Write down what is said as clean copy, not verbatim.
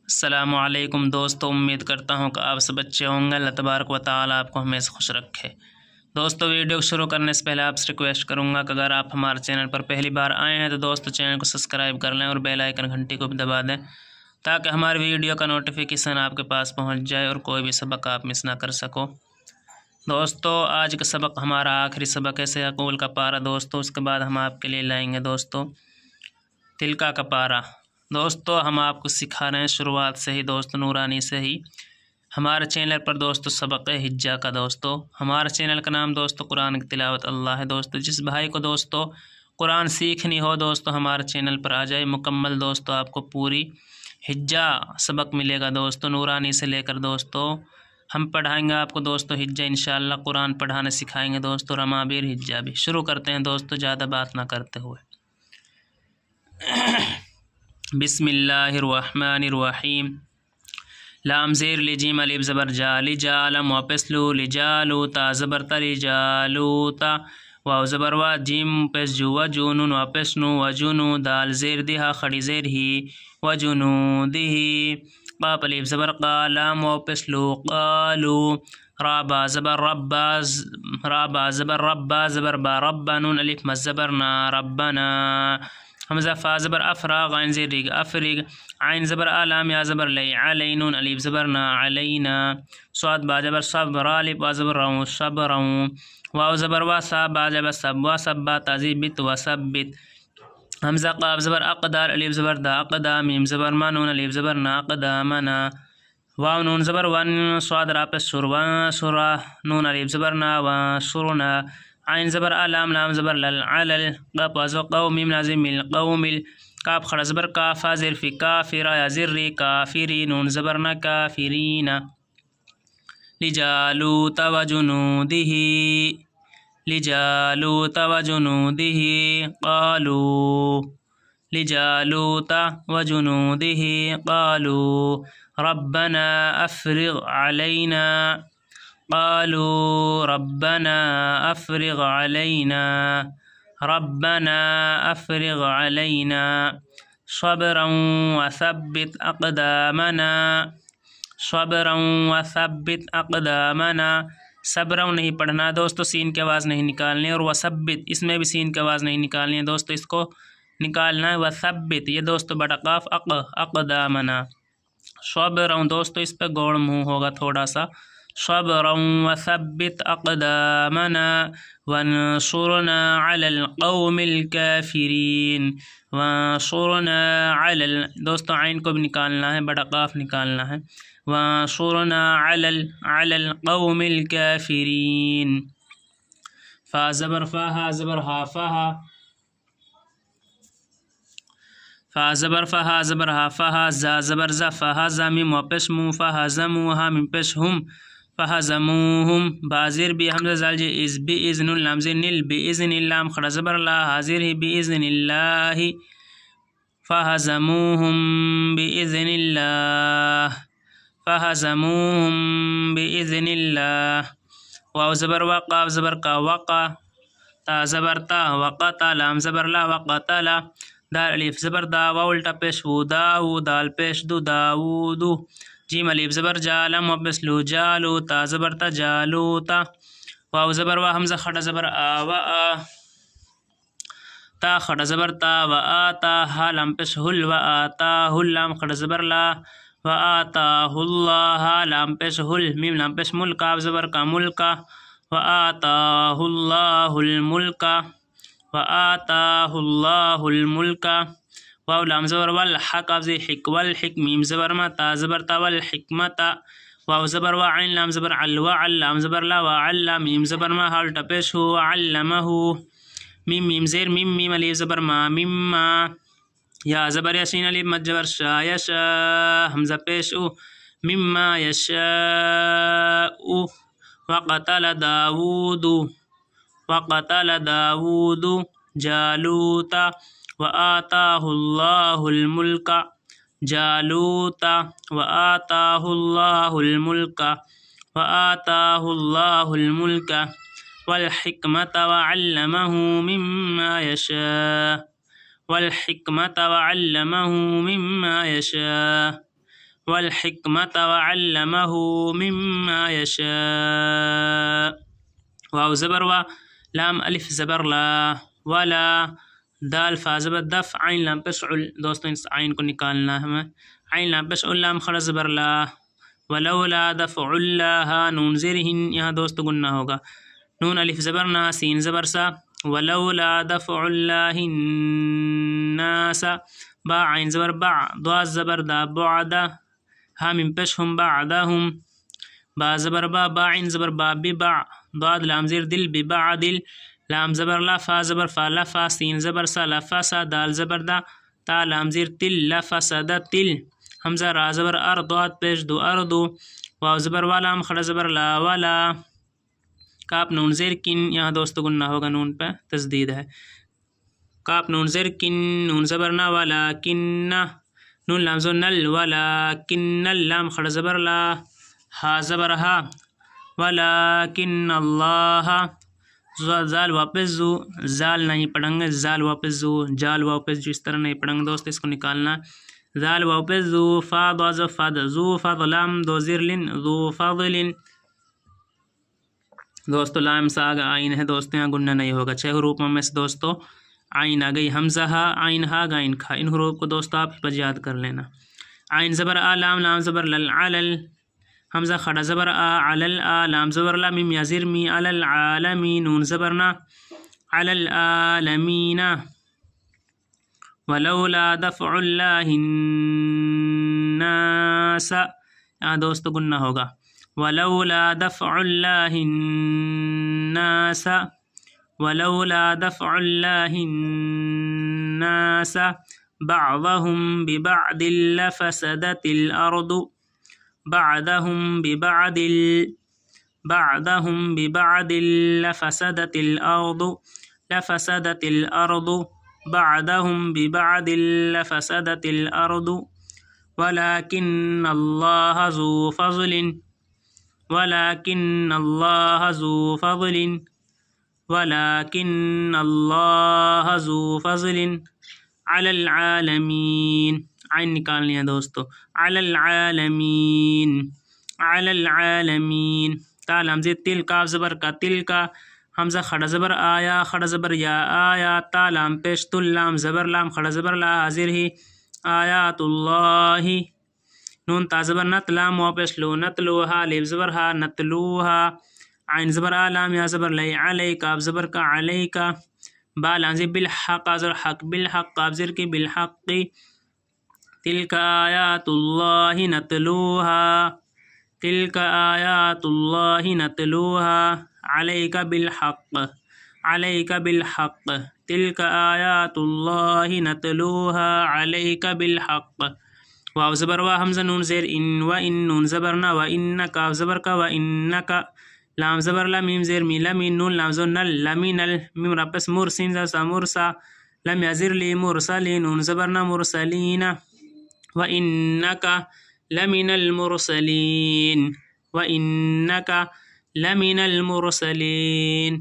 السلام علیکم دوستو، امید کرتا ہوں کہ آپ سب اچھے ہوں گے۔ اللہ تبارک و تعالیٰ آپ کو ہمیشہ خوش رکھے۔ دوستو ویڈیو کو شروع کرنے سے پہلے آپ سے ریکویسٹ کروں گا کہ اگر آپ ہمارے چینل پر پہلی بار آئے ہیں تو دوستو چینل کو سبسکرائب کر لیں اور بیل آئیکن گھنٹی کو بھی دبا دیں تاکہ ہماری ویڈیو کا نوٹیفیکیشن آپ کے پاس پہنچ جائے اور کوئی بھی سبق آپ مس نہ کر سکو۔ دوستو آج کا سبق ہمارا آخری سبق ہے سیقول کا پارہ دوستو، اس کے بعد ہم آپ کے لیے لائیں گے دوستو تلکا کا پارہ۔ دوستو ہم آپ کو سکھا رہے ہیں شروعات سے ہی دوستو نورانی سے ہی ہمارے چینل پر دوستو سبق حجہ کا۔ دوستو ہمارے چینل کا نام دوستو قرآن کی تلاوت اللہ ہے۔ دوستو جس بھائی کو دوستو قرآن سیکھنی ہو دوستو ہمارے چینل پر آ جائے، مکمل دوستو آپ کو پوری حجہ سبق ملے گا دوستو، نورانی سے لے کر دوستو ہم پڑھائیں گے آپ کو دوستو حجہ انشاءاللہ، قرآن پڑھانے سکھائیں گے دوستو، رمابیر حجہ بھی۔ شروع کرتے ہیں دوستو زیادہ بات نہ کرتے ہوئے۔ بسم اللہ الرحمن الرحیم۔ لام زیر لجیم الف زبر جا لجا لم واپس لو لجالو تا زبر تا لجالوتا واو زبر وا جیم پس جو وجونون واپس نو وجونو دال زیر دیہا خڑی زیر ہی وجونو دیہی قاف الف زبر قا لام واپس لو قالو رابا زبر ربا رابا زبر ربا زبر با ربا نون الف مز زبر نا ربنا حمزہ فا زبر افراغ عین زیر ریگ افریگ عین زبر علام یا زبر لی علینون الف زبر نا علینا صاد با زبر صبر الف با زبر رون صبرون واو زبر وا سا با زبر سب وا سب با تذبت و ثبت حمزہ قاف زبر اقدار الف زبر دا اقدا میم زبر ما نون الف زبر نا اقدامنا واو نون زبر ون صاد را پس سر ون سرا نون الف زبر نا و سرنا عین زبر علام لام زبر لل علل قاف وازو قوم میم لازم مل قوم کاف خڑ زبر کافا زر فی کافرا یا زر کافری نون زبر نا کافرین لجالوت و جنودہ لجالوت و جنودہ قالوا لجالوت و جنودہ قالوا ربنا افرغ علینا قالوا ربنا افرغ علینا ربنا افرغ علینا صبرا وثبت اقدامنا صبرا وثبت اقدامنا صبرا نہیں پڑھنا دوستو، سین کی آواز نہیں نکالنی، اور وثبت اس میں بھی سین کی آواز نہیں نکالنی ہے دوستو، اس کو نکالنا ہے وثبت، یہ دوستو بڑا قاف اقدامنا صبرا دوستو اس پہ گوڑ منہ ہوگا تھوڑا سا، صبرا وثبت اقدامنا وانصرنا على القوم الكافرين وانصرنا على دوستو عین کو بھی نکالنا ہے، بڑا قاف نکالنا ہے، وانصرنا على القوم الكافرين فا زبر فاها زبر ها فها فا زبر فها زبر ها فها زا زبر زا فها زا میم واپس مو فها زموها میم پش هم فهزموهم بازر بی حمزہ زال جی از بی اذن اللام زی نل بی اذن اللام خڑا زبر لا حاضر ہی بی اذن اللہ فهزموهم بی اذن اللہ فهزموهم بی اذن اللہ واو زبر وقاف زبر کا وقا تا زبر تا وقتا لام زبر لا وقتلا دال الف زبر دا واو الٹا پیش و داو دال پیش دو داودو جیم الف زبر جالم واپس لو جالو تا زبر تا جالو تا واو زبر وا حمزہ خڑا زبر آ و آ تا خڑا زبر تا و آتا ہا لام پیش ہل و آتا ہل لام خڑا زبر لا و آتاہ اللہ لام پیش ہل میم لام پیش ملک آف زبر کا ملکا و آتاہ اللہ الملکا و آتاہ اللہ الملکا واو لام زبر والحق آف زی حک والحک میم زبر ما تا زبر تا والحکمتا واو زبر و عین لام زبر عل و عل لام زبر لا و عل میم زبر ما حال ٹپیش ہو علمہ میم میم زیر میم میم الف زبر ما مما یا زبر یشین الف مد زبر شا یشا حمزہ پیش او مما یشاء وقتل داود وقتل داود جالوتا وآتاہ اللہ الملک جالوتا وآتاہ اللہ الملک وآتاہ اللہ الملک والحکمت وعلمہ مما یشاء والحکمت وعلمہ مما یشاء والحكمة وعلمه مما يشاء. واو زبر وا، لام الف زبر لا، ولا، دال فا زبر دف، عین لام پیش عل. دوستوں اس عین کو نکالنا ہے ہمیں. عین لام پیش عل، لام خڑا زبر لا. ولولا دفع اللہ، نون زیر ہن، یہاں دوست گننا ہوگا. نون الف زبر نا، سین زبر سا. ولولا دفع اللہ الناس، با عین زبر با، ضاد زبر دا، بعد، ہا من پیش ہم بعدہم. با زبر با، با عین زبر با، ببع، ضاد لام زیر دل، ببعدل. لام زبر لا، فا زبر فا، لفا، سین زبر سا، لفسا، دال زبر دا، تا لام زیر تل، لفسد تل. حمزہ را زبر ار، ضاد پیش دو، اردو. واو زبر والا، لام کھڑا زبر لا، ولا. کاپ نون زیر کن، یہاں دوست گننا ہوگا، نون پہ تشدید ہے. کاپ نون زیر کن، نون زبر نا، ولا کن. نون لام زو نل، ولا کن لام کھڑا زبر لا. ہا زبر ہا، ولیکن اللہ. زال واپس زو، زال نہیں پڑھیں گے، زال واپس زو، جال واپس جو، اس طرح نہیں پڑھیں گے دوست، اس کو نکالنا. زال واپس زو، فاد واز فاد، زو فضل، لام دو زیر لن، ذو فضل. دوستو لام ساگ آئین ہے دوستو، یہاں گننا نہیں ہوگا. 6 حروف میں سے دوستو آئین آ گئی. حمزہ ہا، آئین ہا، گائن کھا. ان حروف کو دوستو آپ پر یاد کر لینا. عین زبر آ، لام لام زبر لل، علل. حمزہ کھڑا زبر آ، علل آ، لام زبر لا، میم یا زیر می، علل عالمی، نون زبر نا، علل عالمین. ولولا دفع اللہ الناس، یہاں دوستو گننا ہوگا. ولولا دفع اللہ الناس، ولولا دفع اللہ الناس بعضهم ببعض لفسدت الأرض. بعضهم ببعض بعضهم ببعض لفسدت الأرض. لفسدت الأرض بعضهم ببعض لفسدت الأرض. ولكن الله ذو فضل، ولكن الله ذو فضل، ولكن الله ذو فضل على العالمين. عین نکالنی ہے دوستو. علی العالمین، علی العالمین. تا لام زیر تل، کاف زبر کا، تل کا. حمزہ کھڑا زبر آیا، کھڑا زبر یا، آیا. تا لام پیش تل، لام زبر لام، کھڑا زبر لا، حاضر ہی. آیات اللہ. نون تا زبر نت، لام واپس لو، نتلوہا. لیب زبر ہا، نتلوہا. عین زبر آ، لام یا زبر لئی، علی. کاف زبر کا، علی کا. با لام زیر بالحق، زبر حق، بالحق، کاف زیر کی، بالحق. تلک آیات اللہ نتلوہا، تلک آیات اللہ نتلوہا علیک بالحق، علیک بالحق. تلک آیات اللہ نتلوہا علیک بالحق. واو زبر وا، حمزہ نون زیر ان، و ان، نون زبر نا، و ان، کاف زبر کا، و انک. لام زبر لا، میم زیر می، لمی، نون لام زو نل، لمینل. میم رپس مور، سین زا مرسا، لم یزر لی مرسلی، نون زبر نا، مرسلین. وَإِنَّكَ لَمِنَ الْمُرْسَلِينَ، وَإِنَّكَ لَمِنَ الْمُرْسَلِينَ.